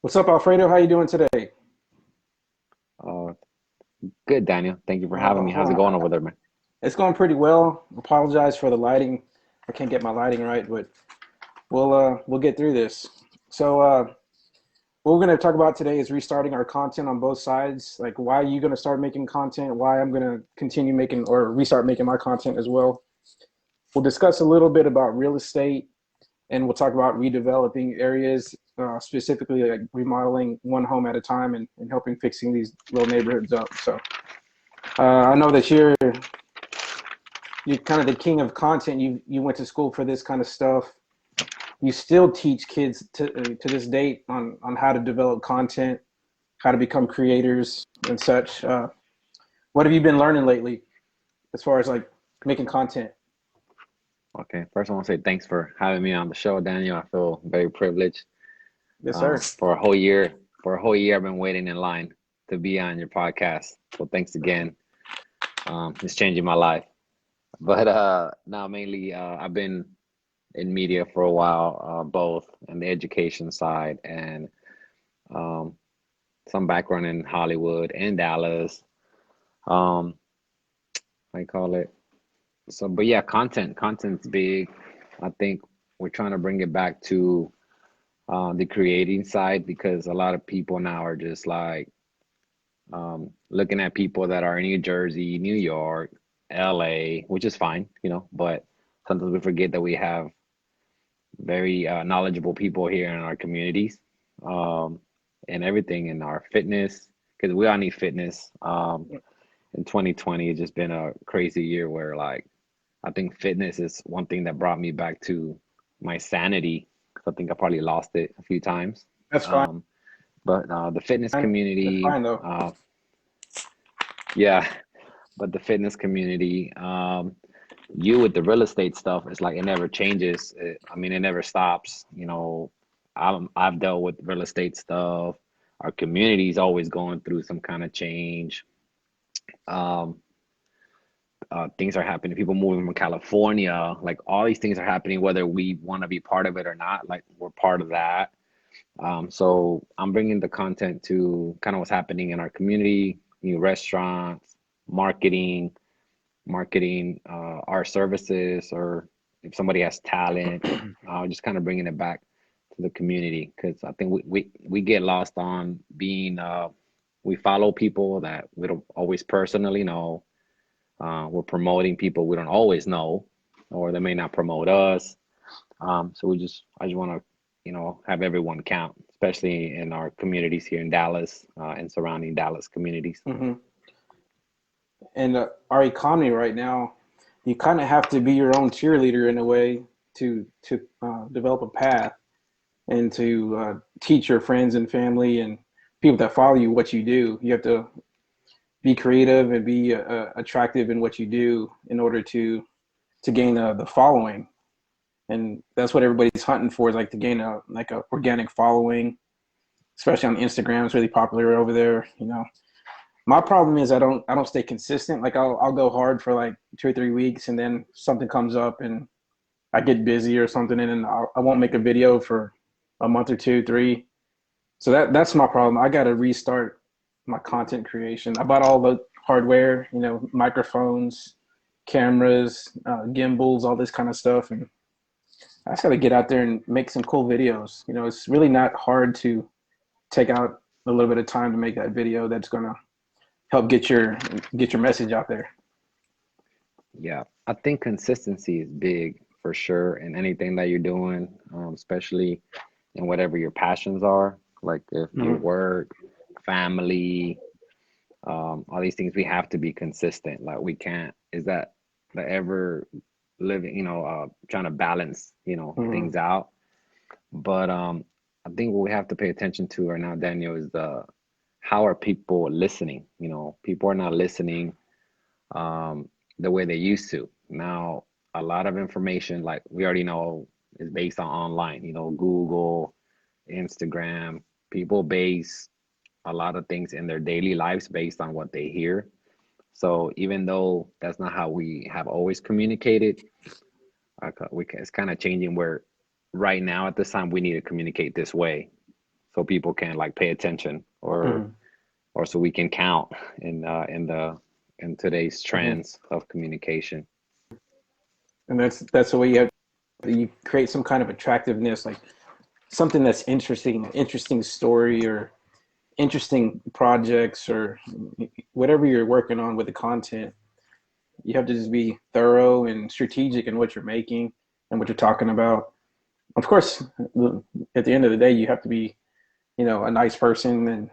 What's up, Alfredo? How you doing today? Uh, Good, Daniel. Thank you for having me. How's it Hold going on. over there, man? It's going pretty well. Apologize for the lighting. I can't get my lighting right, but we'll get through this. So what we're going to talk about today is restarting our content on both sides. Like why are you going to start making content? Why I'm going to continue making or restart making my content as well. We'll discuss a little bit about real estate, and we'll talk about redeveloping areas, specifically like remodeling one home at a time and helping fixing these little neighborhoods up. So I know that you're kind of the king of content. You went to school for this kind of stuff. You still teach kids to this date on how to develop content, how to become creators and such. What have you been learning lately as far as like making content? Okay, first I want to say thanks for having me on the show, Daniel. I feel very privileged. Yes, sir. For a whole year, I've been waiting in line to be on your podcast. So thanks again. It's changing my life. But now mainly, I've been in media for a while, both on the education side and um, some background in Hollywood and Dallas. Um, I call it. So, but yeah, content's big. I think we're trying to bring it back to the creating side because a lot of people now are just like looking at people that are in New Jersey, New York, LA, which is fine, but sometimes we forget that we have very knowledgeable people here in our communities, um, and everything in our fitness, because we all need fitness. In 2020, it's just been a crazy year where like I think fitness is one thing that brought me back to my sanity. 'Cause I think I probably lost it a few times. That's fine. Um, but the fitness That's community, fine though. yeah, but the fitness community, you with the real estate stuff, it's like it never changes. I mean, it never stops. I've dealt with real estate stuff. Our community is always going through some kind of change. Um, Things are happening. People moving from California, like all these things are happening, whether we want to be part of it or not. Like we're part of that. So I'm bringing the content to kind of what's happening in our community, new restaurants, marketing, our services, or if somebody has talent, just kind of bringing it back to the community because I think we get lost on being we follow people that we don't always personally know. We're promoting people we don't always know, or they may not promote us. So I just want to, have everyone count, especially in our communities here in Dallas and surrounding Dallas communities. Hmm. And our economy right now, you kind of have to be your own cheerleader in a way to develop a path and to teach your friends and family and people that follow you what you do. You have to be creative and be attractive in what you do in order to gain the following. And that's what everybody's hunting for, is like to gain a organic following, especially on Instagram. It's really popular over there. My problem is I don't stay consistent. Like I'll go hard for like 2 or 3 weeks, and then something comes up and I get busy or something, and then I won't make a video for a month or two, three. So that's my problem. I got to restart my content creation. I bought all the hardware, microphones, cameras, gimbals, all this kind of stuff, and I just got to get out there and make some cool videos. It's really not hard to take out a little bit of time to make that video that's gonna help get your message out there. Yeah, I think consistency is big for sure in anything that you're doing, especially in whatever your passions are. Like if your Mm-hmm. work, family, all these things, we have to be consistent. Like we can't, is that the ever living, trying to balance, Mm-hmm. things out. But I think what we have to pay attention to right now, Daniel, is the how are people listening? People are not listening um, the way they used to. Now, a lot of information, like we already know, is based on online, Google, Instagram. People base a lot of things in their daily lives based on what they hear. So even though that's not how we have always communicated, it's kind of changing where right now at this time we need to communicate this way. so people can like pay attention, Mhm. or so we can count in today's Mhm. trends of communication. And that's the way you create some kind of attractiveness, like something that's interesting, interesting story or interesting projects or whatever you're working on with the content. You have to just be thorough and strategic in what you're making and what you're talking about. Of course, at the end of the day, you have to be, a nice person, and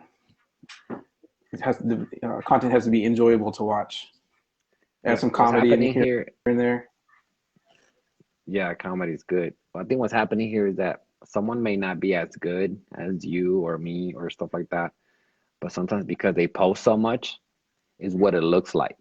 the content has to be enjoyable to watch. Add Yeah, some what's comedy in happening here here? and there. Yeah, comedy is good. But I think what's happening here is that someone may not be as good as you or me or stuff like that, but sometimes because they post so much is what it looks like.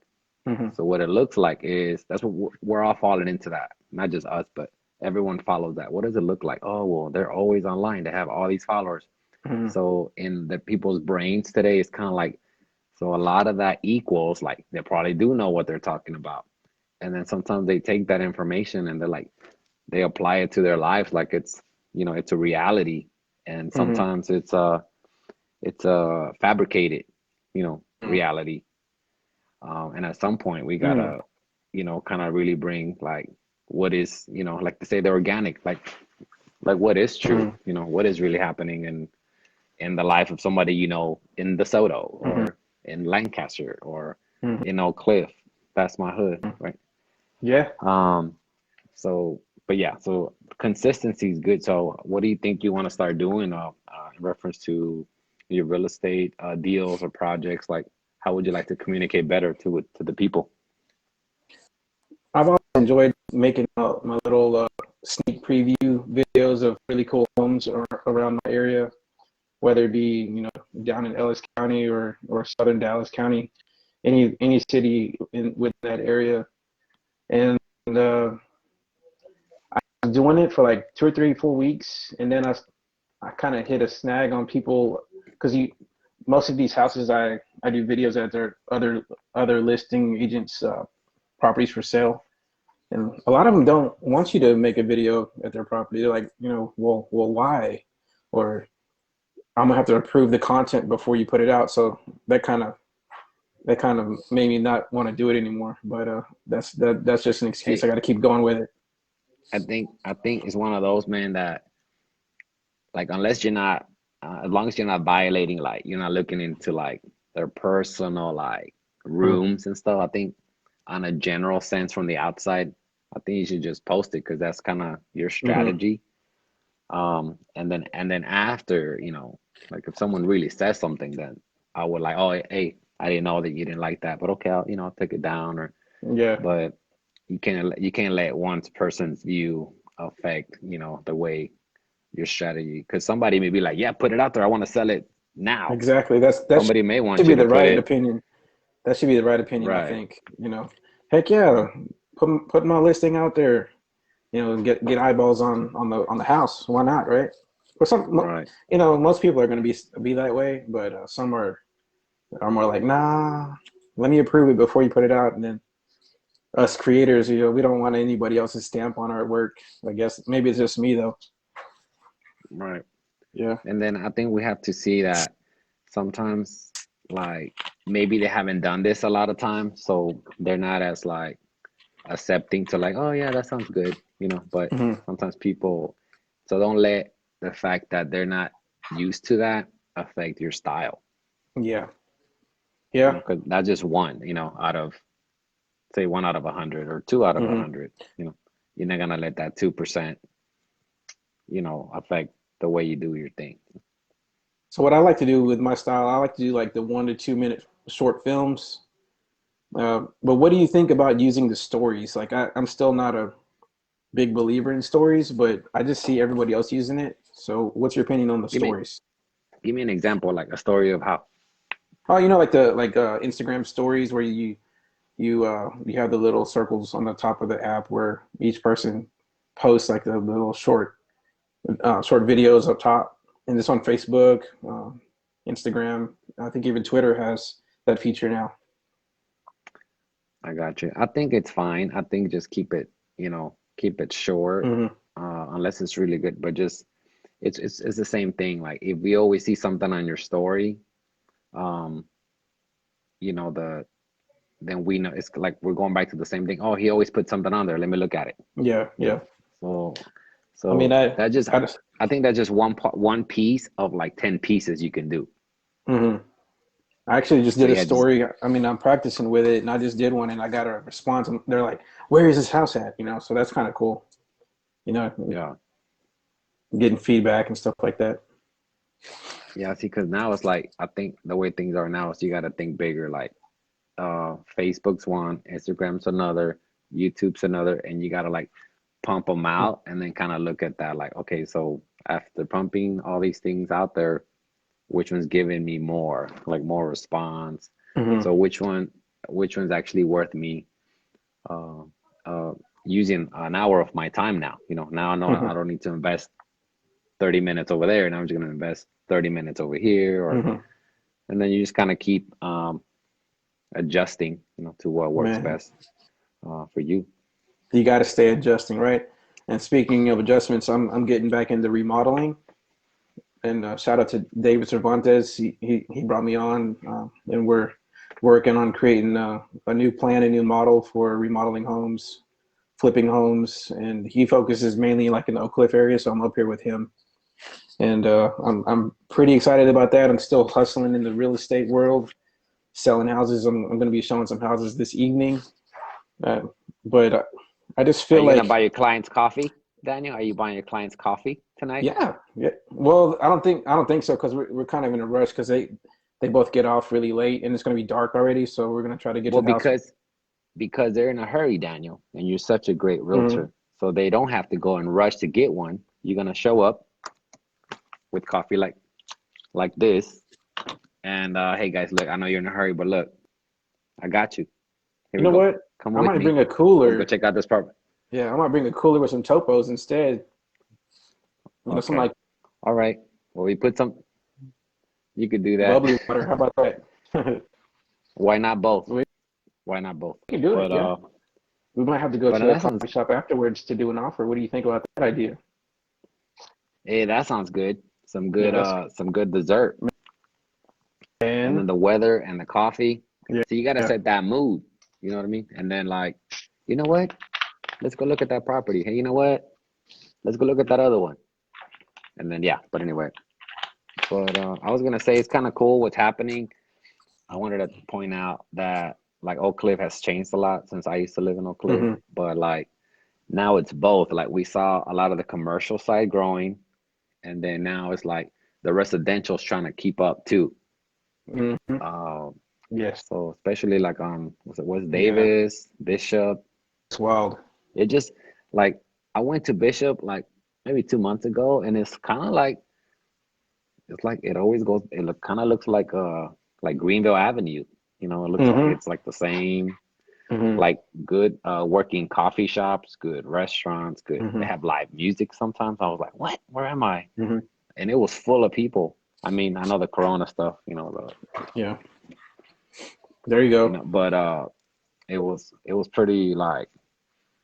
Hmm. So what it looks like is that's what we're all falling into that. Not just us, but everyone follows that. What does it look like? Oh, well, they're always online. They have all these followers. Hmm. So in the people's brains today, it's kind of like, so a lot of that equals like they probably do know what they're talking about. And then sometimes they take that information and they're like, they apply it to their lives like it's a reality. And Hmm. sometimes it's a fabricated, reality. And at some point we Hmm. gotta, kind of really bring like what is, like to say the organic, like what is true, Hmm. what is really happening in the life of somebody, in DeSoto Hmm. or in Lancaster or Hmm. in Oak Cliff. That's my hood, right? Yeah. Um, so, but yeah, so consistency is good. So, what do you think you want to start doing in reference to your real estate deals or projects? Like, how would you like to communicate better to the people? I've always enjoyed making my little sneak preview videos of really cool homes around my area, whether it be down in Ellis County or southern Dallas County, any city within that area. And uh, I was doing it for like 2 or 3 4 weeks, and then I kind of hit a snag on people because you most of these houses I do videos at their other listing agents properties for sale. And a lot of them don't want you to make a video at their property. They're like, well, why? Or I'm gonna have to approve the content before you put it out. So that kind of that kind of made me not want to do it anymore. But that's just an excuse. I Hey, got to keep going with it. I think it's one of those, man, that like unless you're not, as long as you're not violating, like you're not looking into like their personal like Mhm. rooms and stuff. I think on a general sense from the outside, I think you should just post it because that's kind of your Mhm. strategy. And then after, like if someone really says something, then I would like, oh, hey, I didn't know that you didn't like that, but okay, I'll take it down. Or Yeah. but you can't let one person's view affect, the way your strategy, because somebody may be like, yeah, put it out there. I want to sell it now. Exactly. That Somebody may should want be you to the put right it opinion. That should be the right opinion. I right. think. Heck yeah, put my listing out there. Get eyeballs on the house. Why not, right? Or Right. most people are going to be that way, but some are more like, nah, let me approve it before you put it out. And then us creators, we don't want anybody else's stamp on our work. I guess maybe it's just me though. Right. Yeah. And then I think we have to see that sometimes, like, maybe they haven't done this a lot of times, so they're not as like accepting to like, oh yeah, that sounds good, but Hmm. sometimes people, so don't let the fact that they're not used to that affect your style, Yeah. Yeah. because that's just one, out of, say, one out of 100 or two out of a Hmm. hundred, you're not gonna let that 2%, affect the way you do your thing. So what I like to do with my style, I like to do like the 1 to 2 minute short films. But what do you think about using the stories? Like I'm still not a big believer in stories, but I just see everybody else using it. So what's your opinion on the Give me stories? give me an example, like a story of how. Oh, like the Instagram stories where you have the little circles on the top of the app where each person posts like the little short videos up top, and this on Facebook, Instagram. I think even Twitter has that feature now. I got you. I think it's fine. I think just keep it short, Hmm. unless it's really good. But just it's the same thing. Like if we always see something on your story, um, you know, then we know it's like we're going back to the same thing. Oh, he always puts something on there. Let me look at it. Yeah, You yeah. know, so I mean, that just I just, I think that's just one piece of like 10 pieces you can do. hmm I actually just So did a yeah, just story. I mean, I'm practicing with it, and I just did one, and I got a response. And they're like, "Where is this house at?" You know, so that's kind of cool. You know, yeah. getting feedback and stuff like that. Yeah, see, because now it's like I think the way things are now is you got to think bigger. Like Facebook's one, Instagram's another, YouTube's another, and you got to like pump them out and then kind of look at that. Like, okay, so after pumping all these things out there, which one's giving me more, like more response? Hmm. So which one's actually worth me uh, uh, using an hour of my time now? You know, now I know I Hmm. don't need to invest 30 minutes over there, and I'm just going to invest 30 minutes over here, or Hmm. and then you just kind of keep adjusting, you know, to what works Man, best for you. you got to stay adjusting, right? And speaking of adjustments, I'm getting back into remodeling. And shout out to David Cervantes. He brought me on, and we're working on creating a new plan, a new model for remodeling homes, flipping homes, and he focuses mainly like in the Oak Cliff area. So I'm up here with him, and I'm pretty excited about that. I'm still hustling in the real estate world, selling houses. I'm going to be showing some houses this evening, uh, but I just Are feel you gonna buy like your clients coffee, Daniel? Are you buying your clients coffee tonight? yeah, yeah. Well, I don't think so because we're kind of in a rush because they both get off really late and it's going to be dark already. So we're going to try to get to Well, the house. because they're in a hurry, Daniel, and you're such a great Hmm. realtor, so they don't have to go and rush to get one. You're gonna show up with coffee like this, and hey guys, look, I know you're in a hurry, but look, I got you. Here You we know go. what? Come I with might me. bring a Let's go cooler. check out this property. Yeah, I might bring a cooler with some topos instead. You know, some Okay. like All right. Well, we put some. You could do that. bubbly water. How about that? Why not both? We Why not both? can do it. But Yeah, we might have to go but to a that sounds coffee shop afterwards to do an offer. What do you think about that idea? hey, that sounds good. Yeah, that's Some good dessert, and then man. the weather and the coffee. Yeah, So you got to yeah. set that mood. You know what I mean? And then like, you know what? Let's go look at that property. Hey, you know what? Let's go look at that other one. And then yeah. But anyway, but I was gonna say it's kind of cool what's happening. I wanted to point out that like Oak Cliff has changed a lot since I used to live in Oak Cliff, Hmm. but like now it's both. Like we saw a lot of the commercial side growing, and then now it's like the residential's trying to keep up too. Hmm. Uh, Yes. so especially like was it West Yeah. Davis, Bishop. It's wild. It just like I went to Bishop like maybe 2 months ago, and it's kind of like it's like it always goes. It kind of looks like Greenville Avenue. You know, it looks like Hmm. it's like the same. Hmm. Like good working coffee shops, good restaurants, good. They Hmm. have live music sometimes. I was like, what? Where am I? Hmm. And it was full of people. I mean, I know the Corona stuff, you know, Yeah. There you go. but it was pretty like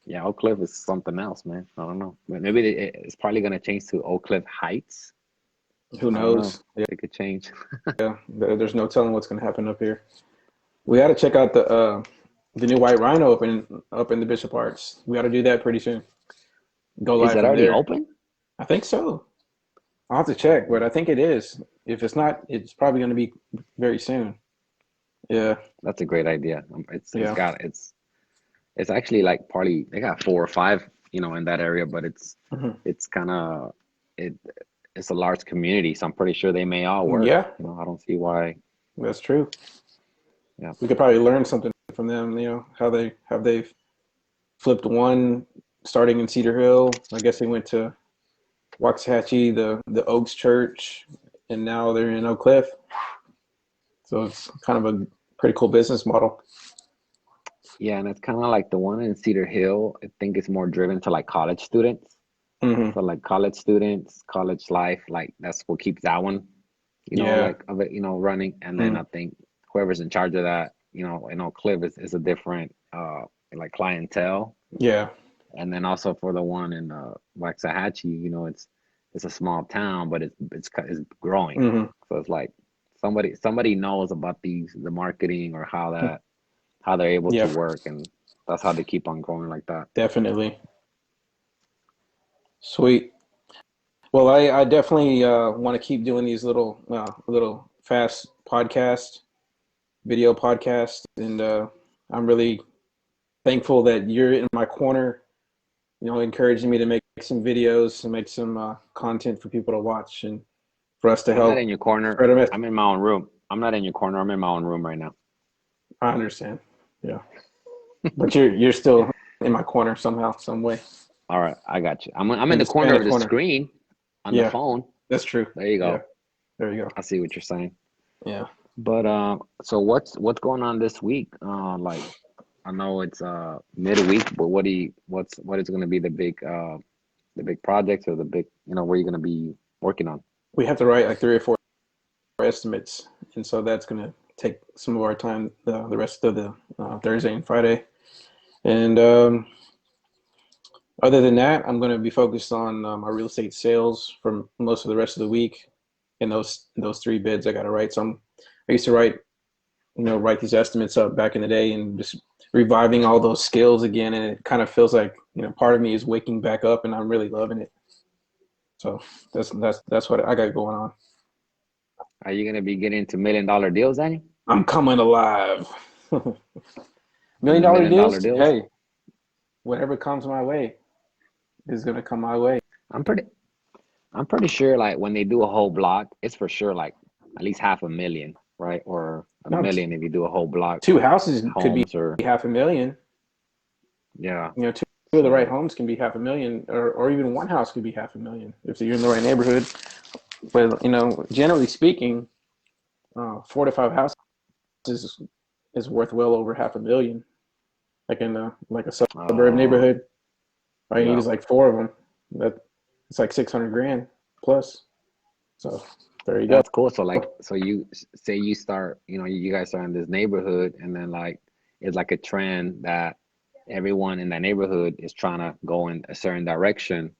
yeah, Oak Cliff is something else, man. I don't know. Maybe it's probably gonna change to Oak Cliff Heights. Who I don't know. knows? Yeah. It could change. There's no telling what's going to happen up here. We got to check out the new White Rhino up in the Bishop Arts. We got to do that pretty soon. Go Is live that from already there. open? I think so. I'll have to check, but I think it is. If it's not, it's probably going to be very soon. Yeah, That's a great idea. It's yeah. got it's actually like probably they got four or five, you know, in that area, but Hmm. it's kind of it it's a large community, so I'm pretty sure they may all work. Yeah, You know, I don't see why. that's true. Yeah, We could probably learn something from them. You know how they've flipped one starting in Cedar Hill. I guess they went to Waxahachie, the Oaks Church, and now they're in Oak Cliff. So it's kind of a pretty cool business model. yeah, and it's kind of like the one in Cedar Hill. I think it's more driven to like college students. Hmm. So like college students, college life, like that's what keeps that one, you know, Yeah. like of it, you know, running. And then Mm. I think whoever's in charge of that, you know, in Oak Cliff is a different like clientele. Yeah. And then also for the one in Waxahachie, you know, it's a small town, but it's growing. Hmm. So it's like somebody knows about the marketing or how they're able to Yeah, work, and that's how they keep on growing like that. definitely. Sweet. Well, I definitely want to keep doing these little fast video podcasts, and I'm really thankful that you're in my corner, encouraging me to make some videos and make some content for people to watch and for us to I'm not help in your corner. spread a message. I'm in my own room. I'm not in your corner. I'm in my own room right now. I understand. Yeah, but you're still in my corner somehow, some way, All right, I got you. I'm in in the in corner the of the corner. screen on the Yeah, phone. that's true. There you Yeah, go. there you go. I see what you're saying. Yeah. But so what's going on this week? Like I know it's midweek, but what is going to be the big projects or the big where you're going to be working on? We have to write like 3 or 4 estimates, and so that's going to take some of our time the rest of the Thursday and Friday. And other than that, I'm going to be focused on my real estate sales for most of the rest of the week. In those 3 bids I got to write. I used to write these estimates up back in the day, and just reviving all those skills again. And it kind of feels like part of me is waking back up, and I'm really loving it. So that's what I got going on. Are you going to be getting into $1 million deals, Danny? I'm coming alive. $1 million Million dollar deals. deals? Hey, whatever comes my way is gonna come my way. I'm pretty I'm pretty sure like when they do a whole block, it's for sure like at least half a million, right? Or a No, million if you do a whole block, 2 houses could be homes or half a million. yeah. Two of the right So homes can be half a million, or even one house could be half a million if you're in the right neighborhood. But generally speaking, 4 to 5 houses is worth well over half a million. Like in like a suburb uh neighborhood, all you need yeah. is like 4 of them. That it's like 600 grand plus. So there you go. That's cool. So like so you say you start, you guys are in this neighborhood and then like it's like a trend that everyone in that neighborhood is trying to go in a certain direction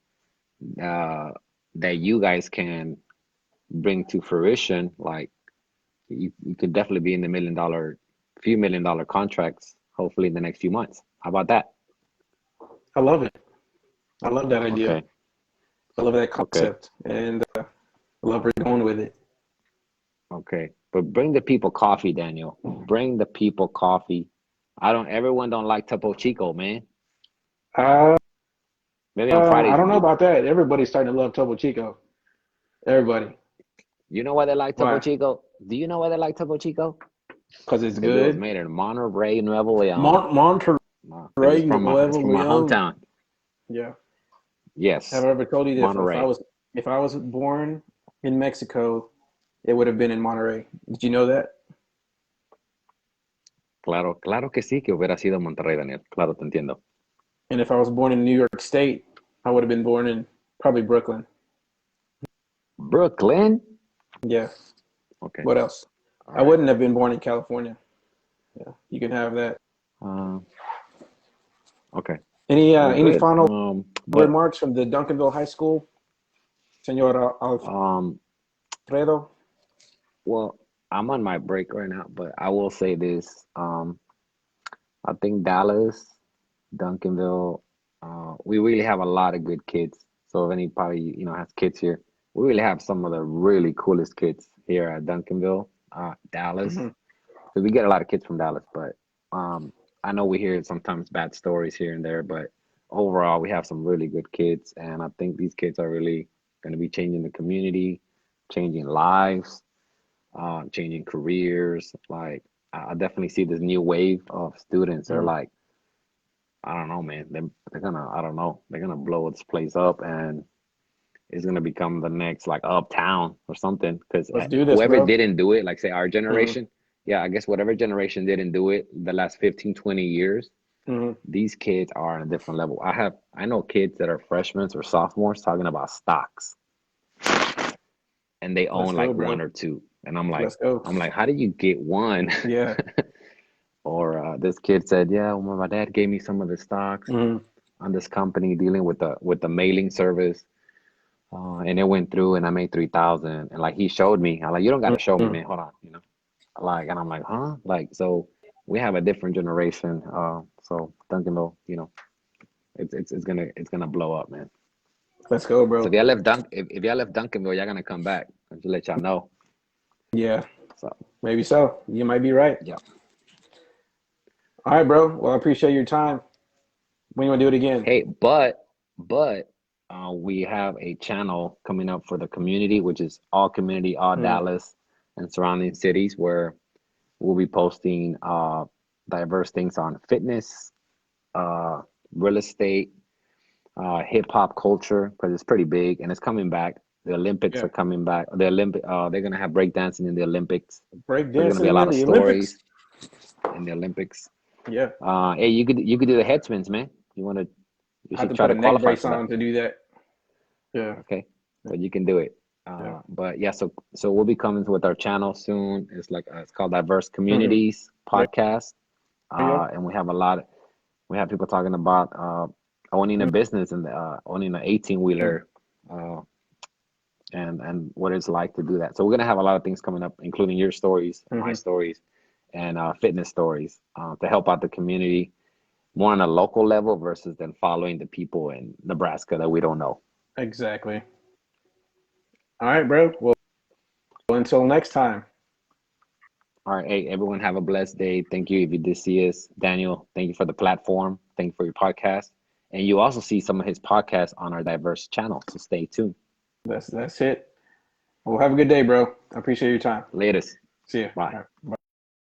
uh that you guys can bring to fruition. Like you could definitely be in the few million dollar contracts, hopefully in the next few months. How about that? I love it. I love that idea. Okay, I love that okay, concept, and I love where you're going with it. okay. But bring the people coffee, Daniel. Bring the people coffee. Everyone don't like Topo Chico, man. Uh, Maybe on I Fridays you don't know do. about that. Everybody's starting to love Topo Chico. Everybody. You know why they like Topo Why? Chico? Do you know why they like Topo Chico? Because it's Because it was good. made in Monterrey, Nuevo Leon. Monterrey, It's Nuevo from my Leon. hometown. Yeah. Have Yes, I ever told you that Monterrey. if I was born in Mexico, it would have been in Monterrey? Did you know that? Claro, claro que sí que hubiera sido Monterrey, Daniel. Claro, te entiendo. And if I was born in New York State, I would have been born in probably Brooklyn. Brooklyn? Yeah. Okay, What else? all I right. wouldn't have been born in California. Yeah. You can have that. Uh, okay. Well, Any good. final But remarks from the Duncanville High School, Senor um, Alfredo? well, I'm on my break right now, but I will say this. I think Dallas, Duncanville, we really have a lot of good kids. So if anybody, has kids here, we really have some of the really coolest kids here at Duncanville, Dallas. Hmm. Because we get a lot of kids from Dallas, but I know we hear sometimes bad stories here and there, but overall we have some really good kids, and I think these kids are really going to be changing the community, changing lives, changing careers. Like I definitely see this new wave of students. They're Hmm. like, I don't know, man. They're gonna, I don't know, they're gonna blow this place up, and it's gonna become the next like uptown or something. Because Let's do this, whoever bro. didn't do it, like say our Hmm. generation, yeah, I guess whatever generation didn't do it the last 15, 20 years, Hmm. these kids are on a different level. I know kids that are freshmen or sophomores talking about stocks, and they Let's own go, like one bro. or two, and I'm like, Let's go. how did you get one? Yeah. Or this kid said, yeah, well, my dad gave me some of the stocks Hmm. on this company dealing with the mailing service. and it went through, and I made 3,000. And like he showed me, I'm like, you don't got to show me, Mm-hmm. man. Hold on, you know. Like, and I'm like, huh? Like, so we have a different generation. So Duncanville, you know, it's gonna blow up, man. Let's go, So bro. if y'all left Duncanville, y'all gonna come back. I'll just let y'all know. Yeah, So maybe so. You might be right. yeah. All right, bro. Well, I appreciate your time. When you want to do it again? Hey, but we have a channel coming up for the community, which is all community, all Mm, Dallas and surrounding cities, where we'll be posting diverse things on fitness, uh, real estate, hip hop culture, because it's pretty big and it's coming back. The Olympics yeah. are coming back. They're gonna have breakdancing in the Olympics. Break There's gonna be a dancing lot in of the Olympics. stories in the Olympics. Yeah. Hey, you could do the head spins, man. You I have should to try put a to neck qualify brace for that. on to do that. Yeah. Okay, but you can do it. Yeah. But yeah, so we'll be coming with our channel soon. It's called Diverse Mm-hmm. Communities There Podcast, you go. and we have people talking about owning a business and owning an 18 Mm-hmm. wheeler, uh, and what it's like to do that. So we're gonna have a lot of things coming up, including your stories, my Mm-hmm. stories, and fitness stories to help out the community more on a local level versus than following the people in Nebraska that we don't know. Exactly. All right, bro. Well, until next time. All right, hey, everyone, have a blessed day. Thank you if you did see us. Daniel, thank you for the platform. Thank you for your podcast. And you also see some of his podcasts on our diverse channel. So stay tuned. That's it. Well, have a good day, bro. I appreciate your time. Latest. See you. Bye. All right. Bye.